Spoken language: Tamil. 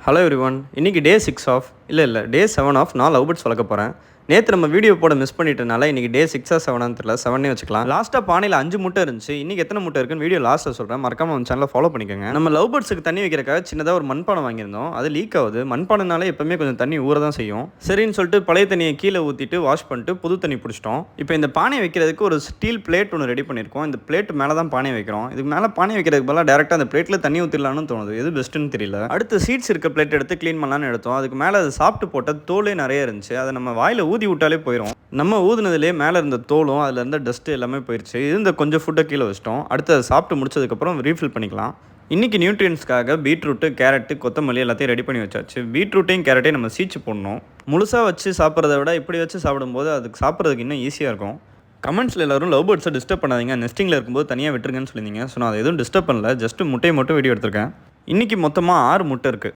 Hello everyone. இன்றைக்கி டே 6 ஆஃப் இல்லை டே 7 ஆஃப் நான் லவ் பேர்ட்ஸ் வளர்க்க போகிறேன். நேற்று நம்ம வீடியோ போட மிஸ் பண்ணிட்டனால இன்றைக்கி டே 6ஆ 7ஆன்னு தெரியல, 7 வச்சுக்கலாம். லாஸ்ட்டாக பானையில் 5 முட்டை இருந்துச்சு. இன்றைக்கி எத்தனை முட்டை இருக்குன்னு வீடியோ லாஸ்ட்டில் சொல்கிறேன். மறக்காம நம்ம சேனலை ஃபாலோ பண்ணிக்கோங்க. நம்ம லவ் பேர்ட்ஸுக்கு தண்ணி வைக்கிறக்காக சின்னதாக ஒரு மண்பானை வாங்கியிருந்தோம். அது லீக் ஆகுது. மண்பானைனாலே எப்பவுமே கொஞ்சம் தண்ணி ஊற தான் செய்யும். சரின்னு சொல்லிட்டு பழைய தண்ணியை கீழே ஊற்றிட்டு வாஷ் பண்ணிட்டு புது தண்ணி பிடிச்சிட்டோம். இப்போ இந்த பானை வைக்கிறதுக்கு ஒரு ஸ்டீல் பிளேட் ஒன்று ரெடி பண்ணியிருக்கோம். இந்த பிளேட் மேலே தான் பானை வைக்கிறோம். இதுக்கு மேலே பானை வைக்கிறதுக்கு பதிலாக டேரெக்டாக அந்த பிளேட்டில் தண்ணி ஊற்றிடலான்னு தோணுது. எது பெஸ்ட்டுன்னு தெரியல. அடுத்து சீட்ஸ் இருக்க பிளேட் எடுத்து க்ளீன் பண்ணலான்னு எடுத்தோம். அதுக்கு மேலே அது சாப்பிட்டு போட்ட தோலே நிறைய இருந்துச்சு. அதை நம்ம வாயில் ஊதி விட்டாலே போயிடும். நம்ம ஊதுனதுலேயே மேலே இருந்த தோலும் அதில் இருந்த டஸ்ட்டு எல்லாமே போயிடுச்சு. இருந்த கொஞ்சம் ஃபுட்டை கீழே வச்சிட்டோம். அடுத்து அதை சாப்பிட்டு முடிச்சதுக்கப்புறம் ரீஃபில் பண்ணிக்கலாம். இன்றைக்கி நியூட்ரியன்ஸ்க்காக பீட்ரூட்டு, கேரட்டு, கொத்தமல்லி எல்லாத்தையும் ரெடி பண்ணி வச்சாச்சு. பீட்ரூட்டையும் கேரட்டையும் நம்ம சீச்சு போடணும். முழுசாக வச்சு சாப்பிட்றத விட இப்படி வச்சு சாப்பிடும்போது அதுக்கு சாப்பிட்றதுக்கு இன்னும் ஈஸியாக இருக்கும். கமெண்ட்ஸில் எல்லோரும் லவ் பேர்ட்ஸை டிஸ்டர்ப் பண்ணாதீங்க, நெஸ்டிங்கில் இருக்கும்போது தனியாக விட்டுருங்கன்னு சொல்லியிருந்தீங்க. ஸோ நான் அதை எதுவும் டிஸ்டர்ப் பண்ணல, ஜஸ்ட்டு முட்டையை மட்டும் வீடியோ எடுத்திருக்கேன். இன்றைக்கி மொத்தமாக 6 முட்டை இருக்குது.